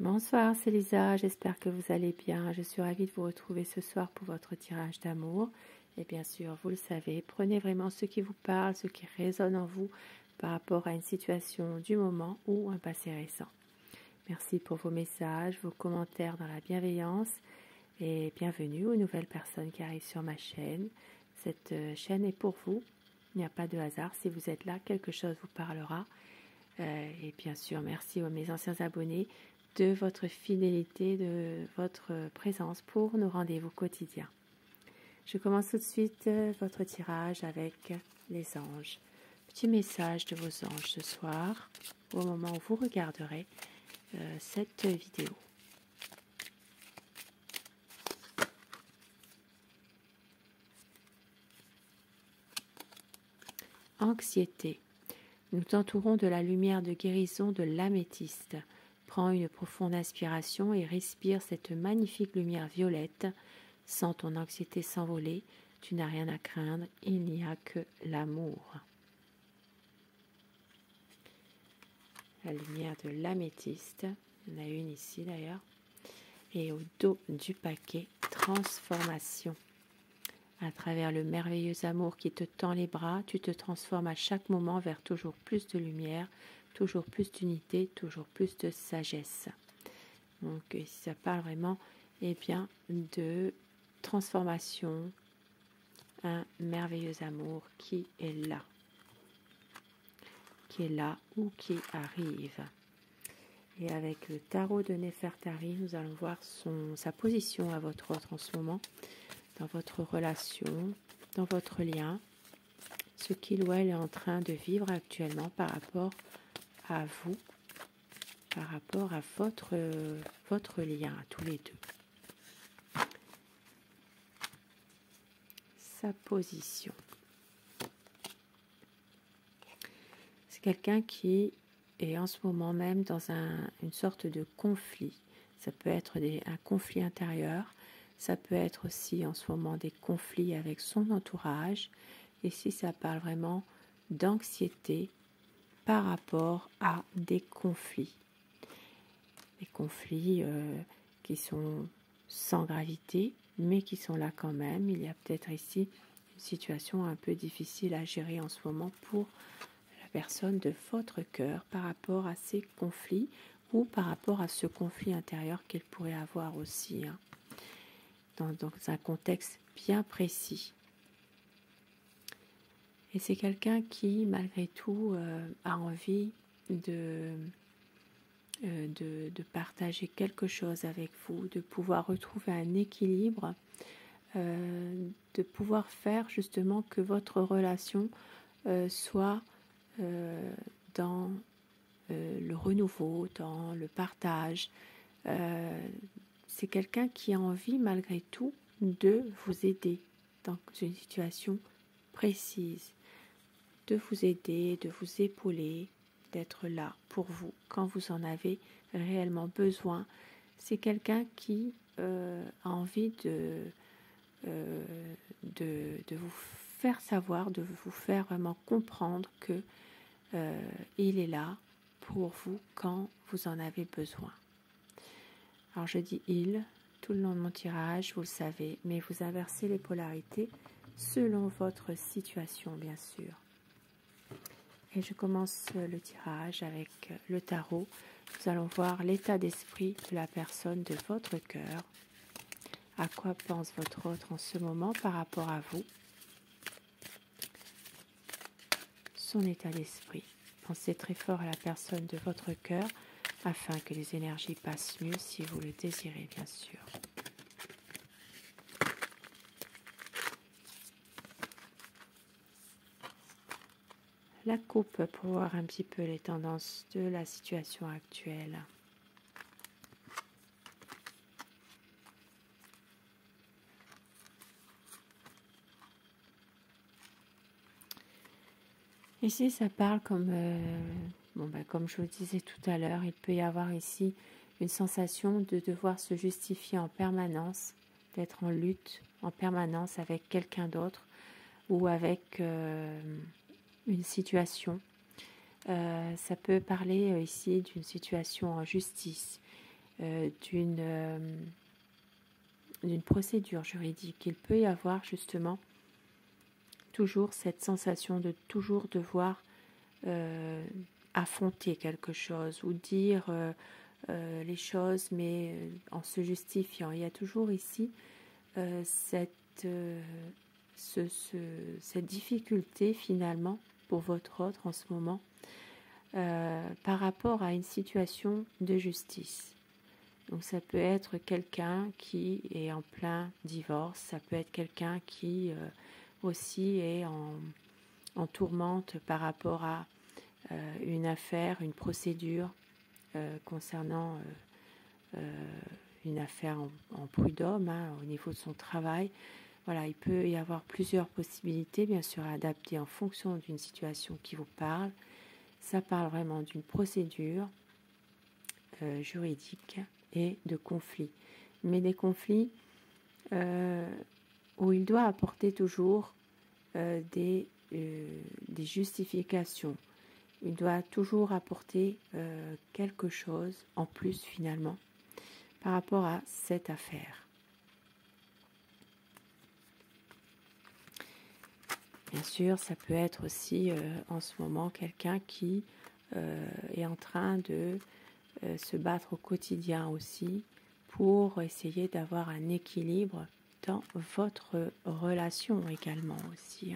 Bonsoir, c'est Lisa, j'espère que vous allez bien. Je suis ravie de vous retrouver ce soir pour votre tirage d'amour. Et bien sûr, vous le savez, prenez vraiment ce qui vous parle, ce qui résonne en vous par rapport à une situation du moment ou un passé récent. Merci pour vos messages, vos commentaires dans la bienveillance et bienvenue aux nouvelles personnes qui arrivent sur ma chaîne. Cette chaîne est pour vous, il n'y a pas de hasard. Si vous êtes là, quelque chose vous parlera. Et bien sûr, merci à mes anciens abonnés de votre fidélité, de votre présence pour nos rendez-vous quotidiens. Je commence tout de suite votre tirage avec les anges. Petit message de vos anges ce soir, au moment où vous regarderez cette vidéo. Anxiété. Nous t'entourons de la lumière de guérison de l'améthyste. Prends une profonde inspiration et respire cette magnifique lumière violette. Sens ton anxiété s'envoler. Tu n'as rien à craindre, il n'y a que l'amour. La lumière de l'améthyste, il y en a une ici d'ailleurs. Et au dos du paquet, transformation. À travers le merveilleux amour qui te tend les bras, tu te transformes à chaque moment vers toujours plus de lumière, toujours plus d'unité, toujours plus de sagesse. Donc ici ça parle vraiment de transformation, un merveilleux amour qui est là ou qui arrive. Et avec le tarot de Nefertari, nous allons voir sa position à votre autre en ce moment, dans votre relation, dans votre lien, ce qu'il ou elle est en train de vivre actuellement par rapport à vous, par rapport à votre lien, à tous les deux. Sa position. C'est quelqu'un qui est en ce moment même dans une sorte de conflit. Ça peut être un conflit intérieur, ça peut être aussi en ce moment des conflits avec son entourage. Et si ça parle vraiment d'anxiété par rapport à des conflits. Des conflits qui sont sans gravité, mais qui sont là quand même. Il y a peut-être ici une situation un peu difficile à gérer en ce moment pour la personne de votre cœur par rapport à ces conflits ou par rapport à ce conflit intérieur qu'elle pourrait avoir aussi, dans un contexte bien précis. Et c'est quelqu'un qui, malgré tout, a envie de partager quelque chose avec vous, de pouvoir retrouver un équilibre, de pouvoir faire justement que votre relation soit dans le renouveau, dans le partage. C'est quelqu'un qui a envie, malgré tout, de vous aider dans une situation précise, de vous aider, de vous épauler, d'être là pour vous quand vous en avez réellement besoin. C'est quelqu'un qui a envie de vous faire savoir, de vous faire vraiment comprendre que il est là pour vous quand vous en avez besoin. Alors je dis il tout le long de mon tirage, vous le savez, mais vous inversez les polarités selon votre situation, bien sûr. Et je commence le tirage avec le tarot. Nous allons voir l'état d'esprit de la personne de votre cœur. À quoi pense votre autre en ce moment par rapport à vous? Son état d'esprit. Pensez très fort à la personne de votre cœur afin que les énergies passent mieux si vous le désirez, bien sûr. La coupe pour voir un petit peu les tendances de la situation actuelle. Ici, ça parle comme je vous le disais tout à l'heure, il peut y avoir ici une sensation de devoir se justifier en permanence, d'être en lutte en permanence avec quelqu'un d'autre ou avec une situation. Ça peut parler ici d'une situation en justice. d'une procédure juridique. Il peut y avoir justement toujours cette sensation de toujours devoir affronter quelque chose ou dire les choses, mais en se justifiant. Il y a toujours ici cette difficulté finalement pour votre autre en ce moment par rapport à une situation de justice. Donc ça peut être quelqu'un qui est en plein divorce, ça peut être quelqu'un qui aussi est en tourmente par rapport à une affaire, une procédure concernant une affaire en prud'homme au niveau de son travail. Voilà, il peut y avoir plusieurs possibilités, bien sûr, à adapter en fonction d'une situation qui vous parle. Ça parle vraiment d'une procédure juridique et de conflits. Mais des conflits où il doit apporter toujours des justifications. Il doit toujours apporter quelque chose en plus finalement par rapport à cette affaire. Bien sûr, ça peut être aussi en ce moment quelqu'un qui est en train de se battre au quotidien aussi pour essayer d'avoir un équilibre dans votre relation également aussi.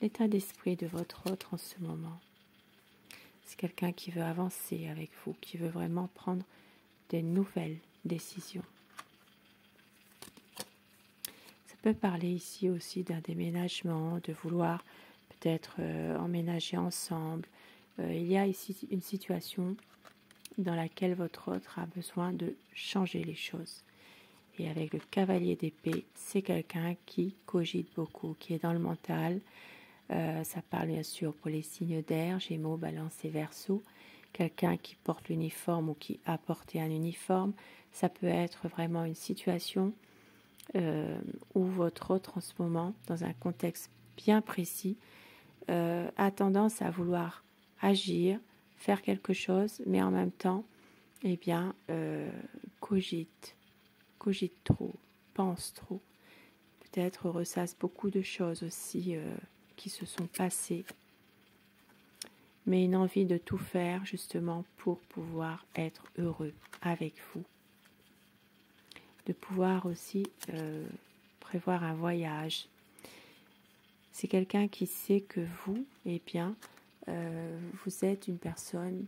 L'état d'esprit de votre autre en ce moment. C'est quelqu'un qui veut avancer avec vous, qui veut vraiment prendre de nouvelles décisions. Ça peut parler ici aussi d'un déménagement, de vouloir peut-être emménager ensemble. Il y a ici une situation dans laquelle votre autre a besoin de changer les choses. Et avec le cavalier d'épée, c'est quelqu'un qui cogite beaucoup, qui est dans le mental. Ça parle bien sûr pour les signes d'air, Gémeaux, Balance et Verseau. Quelqu'un qui porte l'uniforme ou qui a porté un uniforme. Ça peut être vraiment une situation où votre autre en ce moment, dans un contexte bien précis, a tendance à vouloir agir, faire quelque chose, mais en même temps, eh bien, cogite trop, pense trop. Peut-être ressasse beaucoup de choses aussi qui se sont passées, mais une envie de tout faire justement pour pouvoir être heureux avec vous. De pouvoir aussi prévoir un voyage. C'est quelqu'un qui sait que vous, eh bien, vous êtes une personne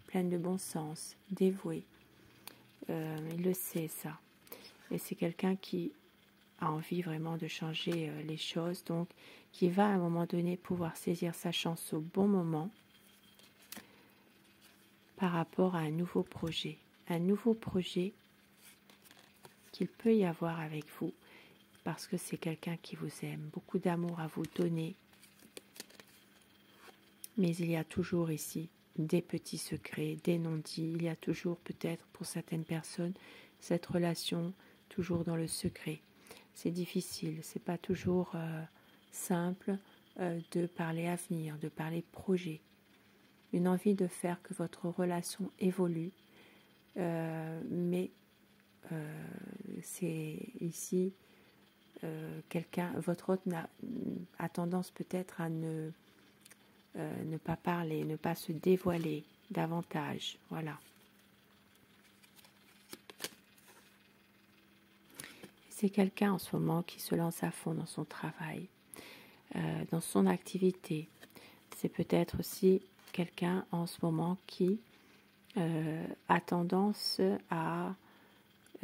pleine de bon sens, dévouée. Il le sait ça. Et c'est quelqu'un qui a envie vraiment de changer les choses, donc qui va à un moment donné pouvoir saisir sa chance au bon moment par rapport à un nouveau projet. Un nouveau projet qu'il peut y avoir avec vous, parce que c'est quelqu'un qui vous aime, beaucoup d'amour à vous donner. Mais il y a toujours ici des petits secrets, des non-dits. Il y a toujours peut-être pour certaines personnes cette relation toujours dans le secret. C'est difficile, c'est pas toujours simple de parler avenir, de parler projet. Une envie de faire que votre relation évolue, mais c'est ici quelqu'un, votre hôte a tendance peut-être à ne pas parler, ne pas se dévoiler davantage. Voilà. C'est quelqu'un en ce moment qui se lance à fond dans son travail, dans son activité. C'est peut-être aussi quelqu'un en ce moment qui a tendance à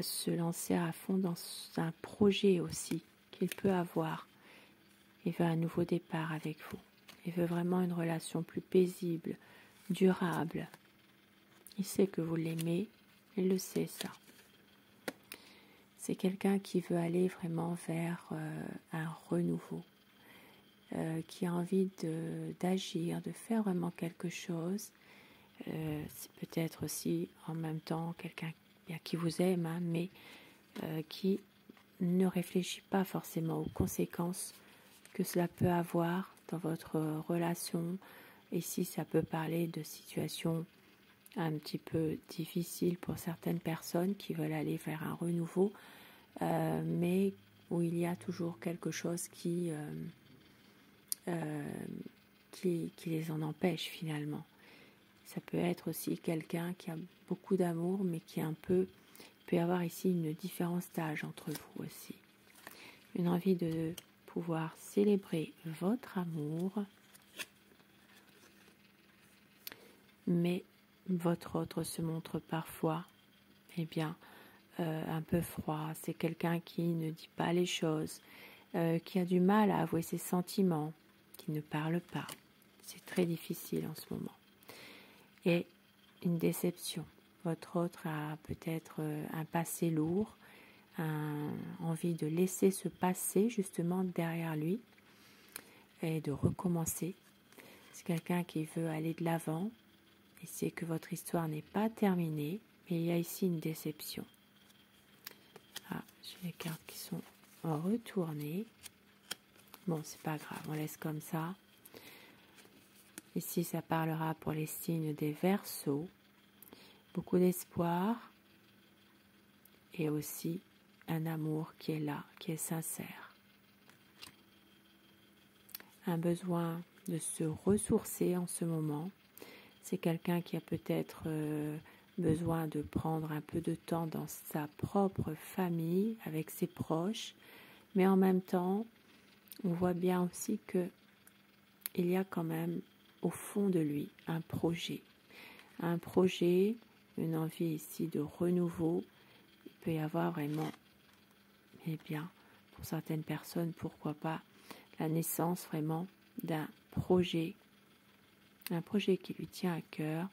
se lancer à fond dans un projet aussi qu'il peut avoir. Il veut un nouveau départ avec vous. Il veut vraiment une relation plus paisible, durable. Il sait que vous l'aimez, il le sait ça. C'est quelqu'un qui veut aller vraiment vers un renouveau, qui a envie d'agir, de faire vraiment quelque chose. C'est peut-être aussi en même temps quelqu'un qui vous aime, mais qui ne réfléchit pas forcément aux conséquences que cela peut avoir dans votre relation. Ici, ça peut parler de situations un petit peu difficile pour certaines personnes qui veulent aller vers un renouveau, mais où il y a toujours quelque chose qui les en empêche finalement. Ça peut être aussi quelqu'un qui a beaucoup d'amour, mais qui est il peut y avoir ici une différence d'âge entre vous aussi. Une envie de pouvoir célébrer votre amour, mais votre autre se montre parfois, un peu froid. C'est quelqu'un qui ne dit pas les choses, qui a du mal à avouer ses sentiments, qui ne parle pas. C'est très difficile en ce moment. Et une déception. Votre autre a peut-être un passé lourd, envie de laisser ce passé justement derrière lui et de recommencer. C'est quelqu'un qui veut aller de l'avant et c'est que votre histoire n'est pas terminée, mais il y a ici une déception. Ah, j'ai les cartes qui sont retournées. Bon, c'est pas grave, on laisse comme ça. Ici, ça parlera pour les signes des Verseaux. Beaucoup d'espoir et aussi un amour qui est là, qui est sincère. Un besoin de se ressourcer en ce moment. C'est quelqu'un qui a peut-être besoin de prendre un peu de temps dans sa propre famille, avec ses proches, mais en même temps, on voit bien aussi que il y a quand même au fond de lui un projet, une envie ici de renouveau. Il peut y avoir vraiment, pour certaines personnes, pourquoi pas, la naissance vraiment d'un projet, un projet qui lui tient à cœur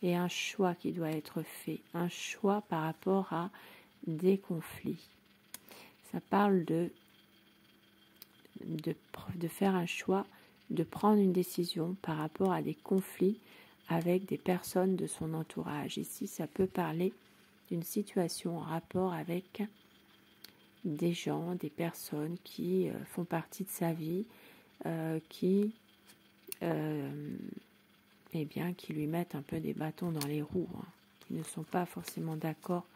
et un choix qui doit être fait, un choix par rapport à des conflits. Ça parle de faire un choix, de prendre une décision par rapport à des conflits avec des personnes de son entourage. Ici, ça peut parler d'une situation en rapport avec des gens, des personnes qui font partie de sa vie, qui lui mettent un peu des bâtons dans les roues, qui ne sont pas forcément d'accord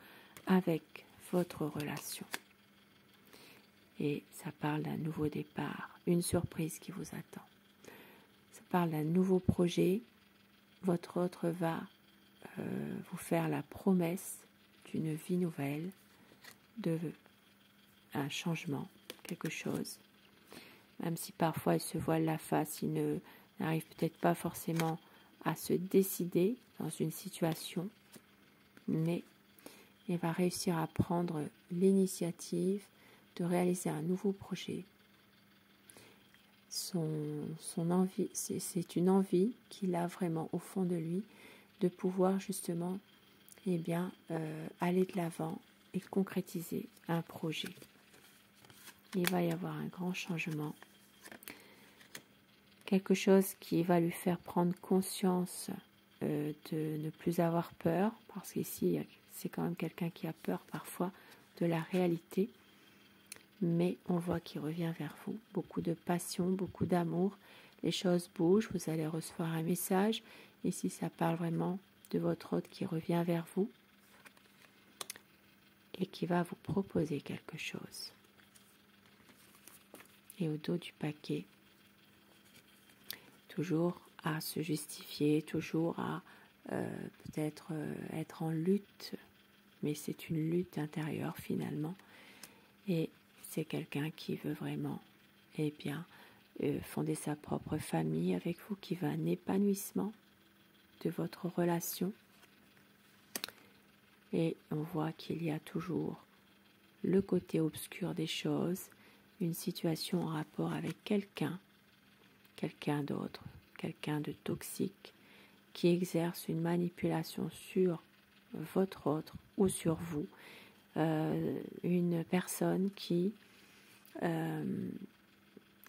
avec votre relation. Et ça parle d'un nouveau départ, une surprise qui vous attend. Ça parle d'un nouveau projet. Votre autre va vous faire la promesse d'une vie nouvelle, un changement, quelque chose. Même si parfois il se voile la face, il n'arrive peut-être pas forcément à se décider dans une situation, mais il va réussir à prendre l'initiative de réaliser un nouveau projet. Son envie, c'est une envie qu'il a vraiment au fond de lui de pouvoir justement aller de l'avant et concrétiser un projet. Il va y avoir un grand changement, quelque chose qui va lui faire prendre conscience de ne plus avoir peur, parce qu'ici c'est quand même quelqu'un qui a peur parfois de la réalité, mais on voit qu'il revient vers vous. Beaucoup de passion, beaucoup d'amour, les choses bougent, vous allez recevoir un message. Ici, ça parle vraiment de votre hôte qui revient vers vous et qui va vous proposer quelque chose. Et au dos du paquet, toujours à se justifier, toujours à peut-être être en lutte, mais c'est une lutte intérieure finalement. Et c'est quelqu'un qui veut vraiment fonder sa propre famille avec vous, qui veut un épanouissement de votre relation. Et on voit qu'il y a toujours le côté obscur des choses, une situation en rapport avec quelqu'un d'autre, quelqu'un de toxique, qui exerce une manipulation sur votre autre ou sur vous, une personne qui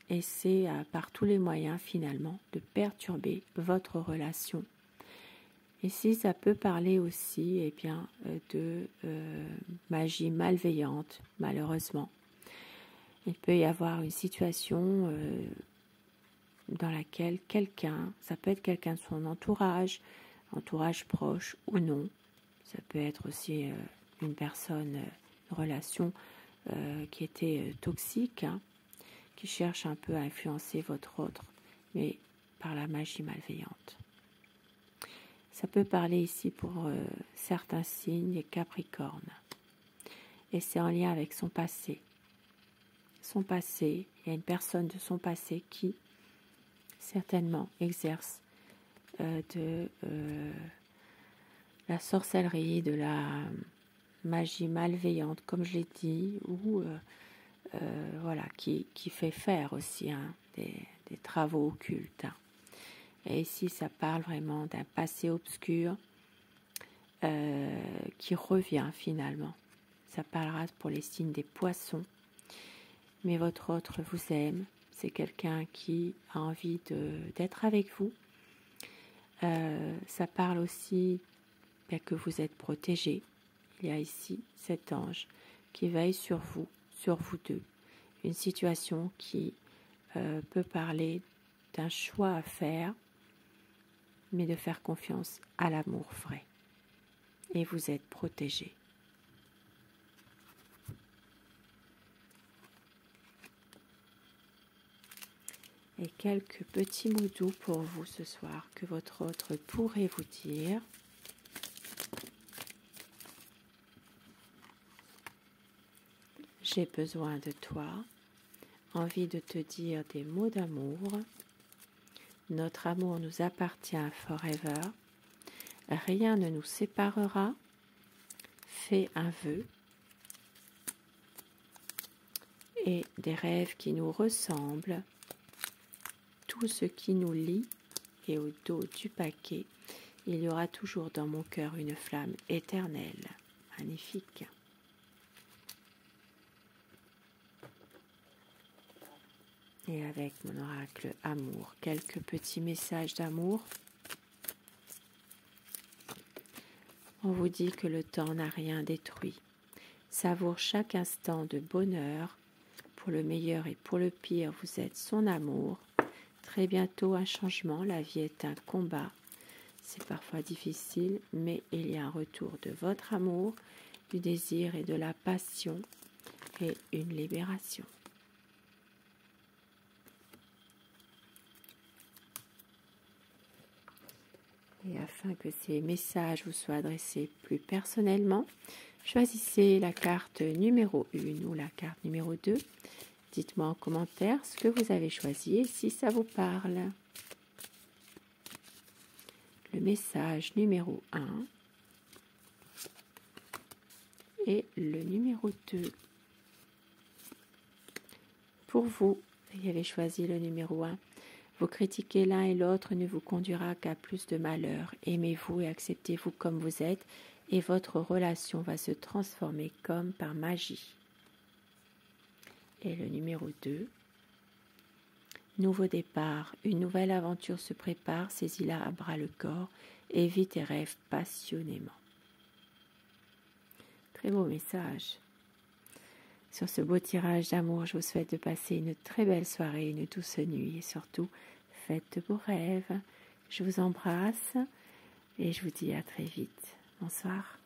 essaie par tous les moyens finalement de perturber votre relation. Et si ça peut parler aussi de magie malveillante, malheureusement. Il peut y avoir une situation dans laquelle ça peut être quelqu'un de son entourage, entourage proche ou non. Ça peut être aussi une personne, une relation qui était toxique, hein, qui cherche un peu à influencer votre autre, mais par la magie malveillante. Ça peut parler ici pour certains signes, les Capricornes. Et c'est en lien avec son passé. Son passé, il y a une personne de son passé qui, certainement, exerce de la sorcellerie, de la magie malveillante, comme je l'ai dit, ou voilà, qui fait faire aussi hein, des travaux occultes. Hein. Et ici, ça parle vraiment d'un passé obscur qui revient finalement. Ça parlera pour les signes des poissons. Mais votre autre vous aime. C'est quelqu'un qui a envie d'être avec vous. Ça parle aussi que vous êtes protégé. Il y a ici cet ange qui veille sur vous deux. Une situation qui peut parler d'un choix à faire, mais de faire confiance à l'amour vrai. Et vous êtes protégé. Et quelques petits mots doux pour vous ce soir que votre autre pourrait vous dire. J'ai besoin de toi, envie de te dire des mots d'amour. Notre amour nous appartient forever. Rien ne nous séparera. Fais un vœu. Et des rêves qui nous ressemblent. Tout ce qui nous lie et au dos du paquet, il y aura toujours dans mon cœur une flamme éternelle. Magnifique. Et avec mon oracle amour, quelques petits messages d'amour. On vous dit que le temps n'a rien détruit. Savoure chaque instant de bonheur. Pour le meilleur et pour le pire, vous êtes son amour. Très bientôt un changement, la vie est un combat. C'est parfois difficile, mais il y a un retour de votre amour, du désir et de la passion et une libération. Et afin que ces messages vous soient adressés plus personnellement, choisissez la carte numéro 1 ou la carte numéro 2. Dites-moi en commentaire ce que vous avez choisi et si ça vous parle. Le message numéro 1 et le numéro 2. Pour vous, qui avez choisi le numéro 1, vous critiquer l'un et l'autre ne vous conduira qu'à plus de malheur. Aimez-vous et acceptez-vous comme vous êtes et votre relation va se transformer comme par magie. Et le numéro 2, nouveau départ, une nouvelle aventure se prépare, saisis-la à bras le corps et vis tes rêves passionnément. Très beau message. Sur ce beau tirage d'amour, je vous souhaite de passer une très belle soirée, une douce nuit et surtout, faites de beaux rêves. Je vous embrasse et je vous dis à très vite. Bonsoir.